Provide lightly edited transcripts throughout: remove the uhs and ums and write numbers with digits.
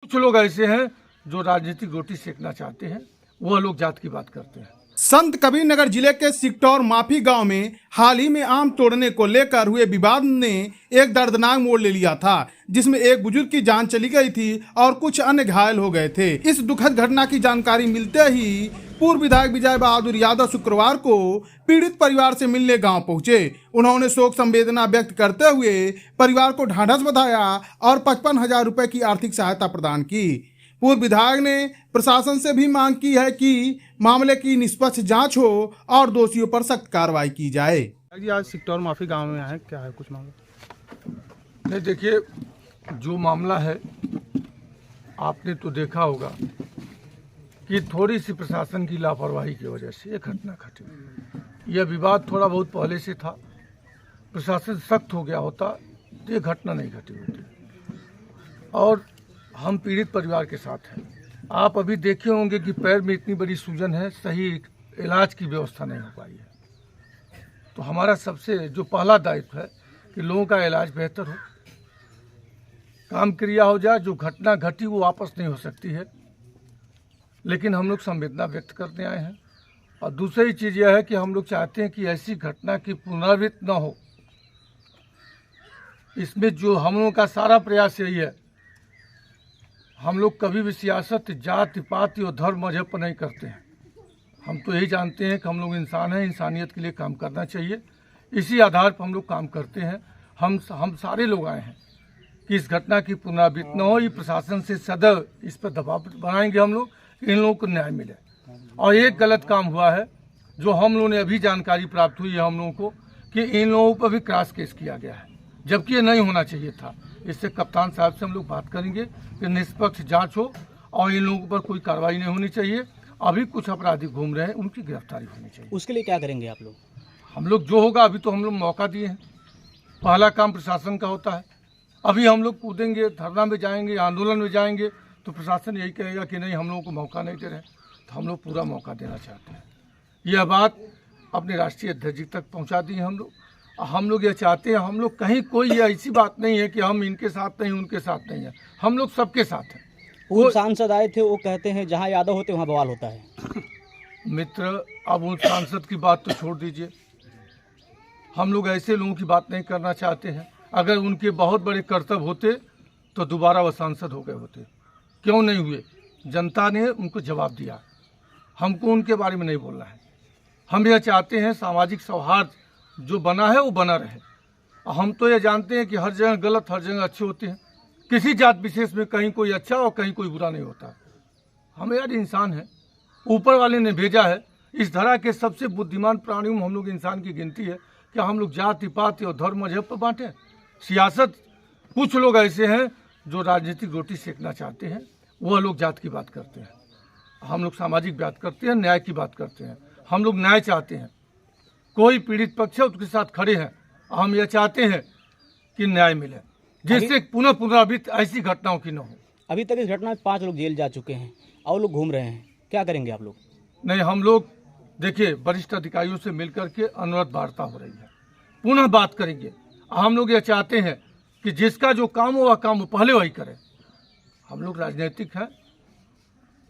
कुछ लोग ऐसे हैं जो राजनीतिक रोटी सेकना चाहते हैं, वह लोग जात की बात करते हैं। संत कबीरनगर जिले के सिकटौर माफी गांव में हाल ही में आम तोड़ने को लेकर हुए विवाद ने एक दर्दनाक मोड़ ले लिया था, जिसमें एक बुजुर्ग की जान चली गई थी और कुछ अन्य घायल हो गए थे। इस दुखद घटना की जानकारी मिलते ही पूर्व विधायक विजय बहादुर यादव शुक्रवार को पीड़ित परिवार से मिलने गांव पहुंचे। उन्होंने शोक संवेदना व्यक्त करते हुए परिवार को ढांढस बंधाया और 55,000 रुपए की आर्थिक सहायता प्रदान की। पूर्व विधायक ने प्रशासन से भी मांग की है कि मामले की निष्पक्ष जांच हो और दोषियों पर सख्त कार्रवाई की जाए। आज सिकटौर माफी गांव में आए, क्या है कुछ मामला? नहीं, देखिए, जो मामला है आपने तो देखा होगा कि थोड़ी सी प्रशासन की लापरवाही की वजह से ये घटना घटी। यह विवाद थोड़ा बहुत पहले से था, प्रशासन सख्त हो गया होता तो ये घटना नहीं घटी होती। और हम पीड़ित परिवार के साथ हैं। आप अभी देखे होंगे कि पैर में इतनी बड़ी सूजन है, सही इलाज की व्यवस्था नहीं हो पाई है। तो हमारा सबसे जो पहला दायित्व है कि लोगों का इलाज बेहतर हो, काम क्रिया हो जाए। जो घटना घटी वो वापस नहीं हो सकती है, लेकिन हम लोग संवेदना व्यक्त करने आए हैं। और दूसरी चीज़ यह है कि हम लोग चाहते हैं कि ऐसी घटना की पुनरावृत्ति न हो। इसमें जो हम लोगों का सारा प्रयास यही है, हम लोग कभी भी सियासत जाति पाति और धर्म मजहब पर नहीं करते हैं। हम तो यही जानते हैं कि हम लोग इंसान हैं, इंसानियत के लिए काम करना चाहिए। इसी आधार पर हम लोग काम करते हैं। हम सारे लोग आए हैं कि इस घटना की पुनरावृत्ति न हो। ये प्रशासन से सदैव इस पर दबाव बनाएंगे हम लोग, इन लोगों को न्याय मिले। और एक गलत काम हुआ है जो हम लोगों ने अभी जानकारी प्राप्त हुई है हम लोगों को कि इन लोगों पर भी क्रॉस केस किया गया है, जबकि ये नहीं होना चाहिए था। इससे कप्तान साहब से हम लोग बात करेंगे कि निष्पक्ष जांच हो और इन लोगों पर कोई कार्रवाई नहीं होनी चाहिए। अभी कुछ अपराधी घूम रहे हैं, उनकी गिरफ्तारी होनी चाहिए। उसके लिए क्या करेंगे आप लोग? हम लोग जो होगा, अभी तो हम लोग मौका दिए हैं। पहला काम प्रशासन का होता है। अभी हम लोग कूदेंगे, धरना में जाएंगे, आंदोलन में जाएंगे तो प्रशासन यही कहेगा कि नहीं, हम लोगों को मौका नहीं दे रहे। तो हम लोग पूरा मौका देना चाहते हैं। यह बात अपने राष्ट्रीय अध्यक्ष जी तक पहुँचा दी है हम लोग ये चाहते हैं, हम लोग कहीं कोई ऐसी बात नहीं है कि हम इनके साथ नहीं, उनके साथ नहीं है। हम लोग सबके साथ हैं। वो सांसद आए थे, वो कहते हैं जहां यादव होते वहां बवाल होता है। मित्र, अब उन सांसद की बात तो छोड़ दीजिए। हम लोग ऐसे लोगों की बात नहीं करना चाहते हैं। अगर उनके बहुत बड़े कर्तव्य होते तो दोबारा वह सांसद हो गए होते। क्यों नहीं हुए? जनता ने उनको जवाब दिया। हमको उनके बारे में नहीं बोलना है। हम यह चाहते हैं सामाजिक सौहार्द जो बना है वो बना रहे। हम तो ये जानते हैं कि हर जगह गलत, हर जगह अच्छे होते हैं। किसी जात विशेष में कहीं कोई अच्छा और कहीं कोई बुरा नहीं होता। हम यार इंसान हैं, ऊपर वाले ने भेजा है। इस धरा के सबसे बुद्धिमान प्राणियों में हम लोग इंसान की गिनती है कि हम लोग जाति पाति और धर्म मजहब पर बांटे। सियासत, कुछ लोग ऐसे हैं जो राजनीतिक रोटी सेकना चाहते हैं, वह लोग जात की बात करते हैं। हम लोग सामाजिक बात करते हैं, न्याय की बात करते हैं। हम लोग न्याय चाहते हैं। कोई पीड़ित पक्ष है उसके साथ खड़े हैं। हम यह चाहते हैं कि न्याय मिले, जिससे पुनरावृत्ति ऐसी घटनाओं की न हो। अभी तक इस घटना में 5 लोग जेल जा चुके हैं और लोग घूम रहे हैं, क्या करेंगे आप लोग? नहीं, हम लोग देखिए वरिष्ठ अधिकारियों से मिलकर के अनुरोध वार्ता हो रही है, पुनः बात करेंगे। हम लोग ये चाहते हैं कि जिसका जो काम हो वह काम पहले वही करे। हम लोग राजनीतिक हैं,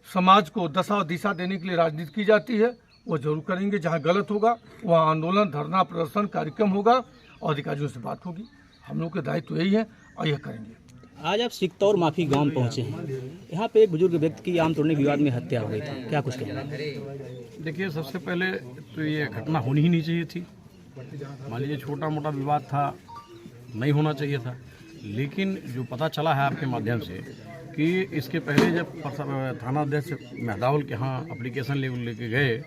समाज को दशा और दिशा देने के लिए राजनीति की जाती है, वो जरूर करेंगे। जहाँ गलत होगा वहाँ आंदोलन, धरना, प्रदर्शन, कार्यक्रम होगा और अधिकारियों से बात होगी। हम लोग के दायित्व यही है और यह करेंगे। आज आप सिकटौर माफी गांव में पहुंचे हैं। यहाँ पे एक बुजुर्ग व्यक्ति की आम तोड़ने के विवाद में हत्या हो गई थी, क्या कुछ कहना? देखिए, सबसे पहले तो ये घटना होनी ही नहीं चाहिए थी। मान लीजिए छोटा मोटा विवाद था, नहीं होना चाहिए था। लेकिन जो पता चला है आपके माध्यम से कि इसके पहले जब थाना अध्यक्ष मेहदावल के यहाँ एप्लीकेशन लेके गए,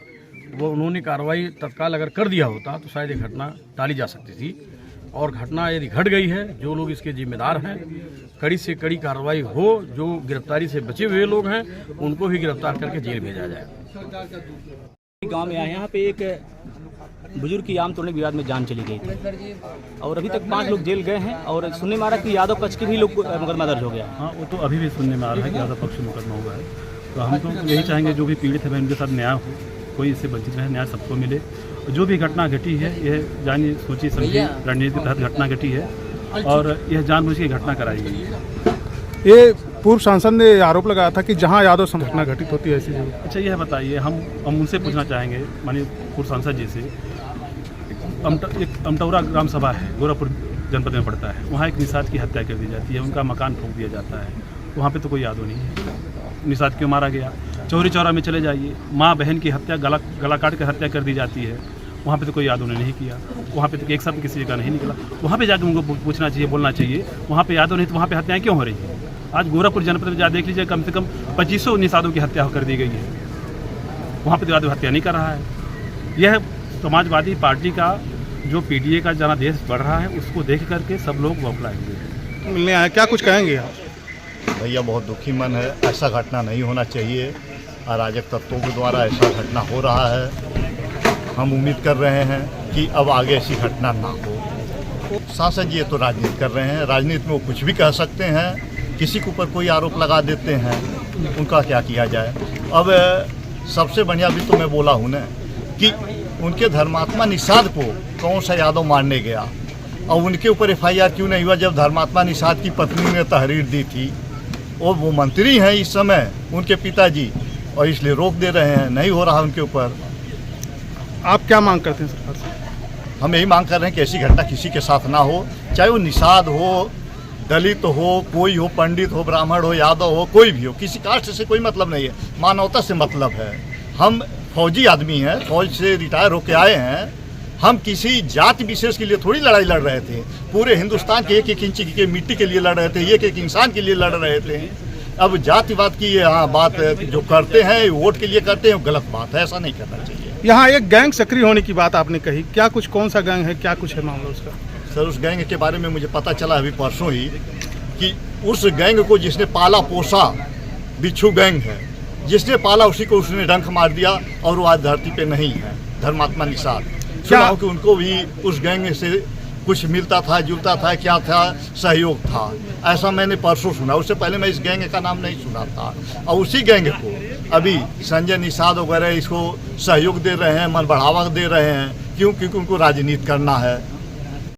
वो उन्होंने कार्रवाई तत्काल अगर कर दिया होता तो शायद ये घटना टाली जा सकती थी। और घटना यदि घट गई है, जो लोग इसके जिम्मेदार हैं, कड़ी से कड़ी कार्रवाई हो। जो गिरफ्तारी से बचे हुए लोग हैं उनको भी गिरफ्तार करके जेल भेजा जाए। गांव में आए, यहाँ पे एक बुजुर्ग की आम तोड़ने विवाद में जान चली गई थी और अभी तक 5 लोग जेल गए हैं और सुनने में आ रहा है कि यादव पक्ष के भी लोग मुकदमा दर्ज हो गया। हाँ, वो तो अभी भी सुनने में आ रहा है कि यादव पक्ष मुकदमा हुआ है। तो हम तो यही चाहेंगे जो भी पीड़ित है उनके साथ न्याय हो, कोई इससे वंचित रहे, न्याय सबको मिले। जो भी घटना घटी है यह जानी सोची समझी रणनीति के तहत घटना घटी है और यह जानबूझ के घटना कराई गई है। ये पूर्व सांसद ने आरोप लगाया था कि जहां यादव संघटना घटित होती है ऐसी जगह। अच्छा यह बताइए, हम उनसे पूछना चाहेंगे माननीय पूर्व सांसद जी से, एक अमटौरा ग्राम सभा है, गोरखपुर जनपद में पड़ता है, वहाँ एक निषाद की हत्या कर दी जाती है, उनका मकान फूंक दिया जाता है, वहाँ पे तो कोई यादव नहीं है। निषाद क्यों मारा गया? चौरी चौरा में चले जाइए, माँ बहन की हत्या, गला काट कर हत्या कर दी जाती है, वहाँ पे तो कोई यादव ने नहीं किया, वहाँ पे तो एक शब्द किसी का नहीं निकला। वहाँ पे जाकर उनको पूछना चाहिए, बोलना चाहिए, वहाँ पे यादव नहीं तो वहाँ पे हत्याएं क्यों हो रही हैं? आज गोरखपुर जनपद में जा देख लीजिए, कम से कम 2500 निषादों की हत्या कर दी गई है, वहाँ पे तो यादव हत्या नहीं कर रहा है। यह समाजवादी पार्टी का जो पीडीए का जनादेश बढ़ रहा है, उसको देख करके सब लोग बौखलाएंगे। मिलने आए, क्या कुछ कहेंगे आप? भैया बहुत दुखी मन है, ऐसा घटना नहीं होना चाहिए। अराजक तत्वों के द्वारा ऐसा घटना हो रहा है। हम उम्मीद कर रहे हैं कि अब आगे ऐसी घटना ना हो। सांसद जी तो राजनीति कर रहे हैं, राजनीति में वो कुछ भी कह सकते हैं, किसी के ऊपर कोई आरोप लगा देते हैं, उनका क्या किया जाए। अब सबसे बढ़िया भी तो मैं बोला हूँ ना कि उनके धर्मात्मा निषाद को कौन सा यादव मारने गया और उनके ऊपर एफआईआर क्यों नहीं हुआ, जब धर्मात्मा निषाद की पत्नी ने तहरीर दी थी और वो मंत्री हैं इस समय उनके पिताजी, और इसलिए रोक दे रहे हैं, नहीं हो रहा उनके ऊपर। आप क्या मांग करते हैं सरकार से? हम यही मांग कर रहे हैं कि ऐसी घटना किसी के साथ ना हो, चाहे वो निषाद हो, दलित हो, कोई हो, पंडित हो, ब्राह्मण हो, यादव हो, कोई भी हो, किसी कास्ट से कोई मतलब नहीं है, मानवता से मतलब है। हम फौजी आदमी हैं, फौज से रिटायर होके आए हैं, हम किसी जाति विशेष के लिए थोड़ी लड़ाई लड़ रहे थे, पूरे हिंदुस्तान के एक एक इंच की मिट्टी के लिए लड़ रहे थे, एक एक इंसान के लिए लड़ रहे थे। अब जातिवाद की बात जो करते हैं, वोट के लिए करते हैं, वो गलत बात है, ऐसा नहीं करना चाहिए। यहाँ एक गैंग सक्रिय होने की बात आपने कही, क्या कुछ, कौन सा गैंग है, क्या कुछ है मामला उसका? सर उस गैंग के बारे में मुझे पता चला अभी परसों ही कि उस गैंग को जिसने पाला पोसा बिच्छू गैंग है, जिसने पाला उसी को उसने डंक मार दिया और वो आज धरती पे नहीं है। धर्मात्मा निषाद, सुना कि उनको भी उस गैंग से कुछ मिलता था, जुलता था, क्या था, सहयोग था, ऐसा मैंने परसों सुना। उससे पहले मैं इस गैंग का नाम नहीं सुना था। और उसी गैंग को अभी संजय निषाद वगैरह इसको सहयोग दे रहे हैं, मन बढ़ावा दे रहे हैं। क्यों? क्योंकि उनको राजनीति करना है।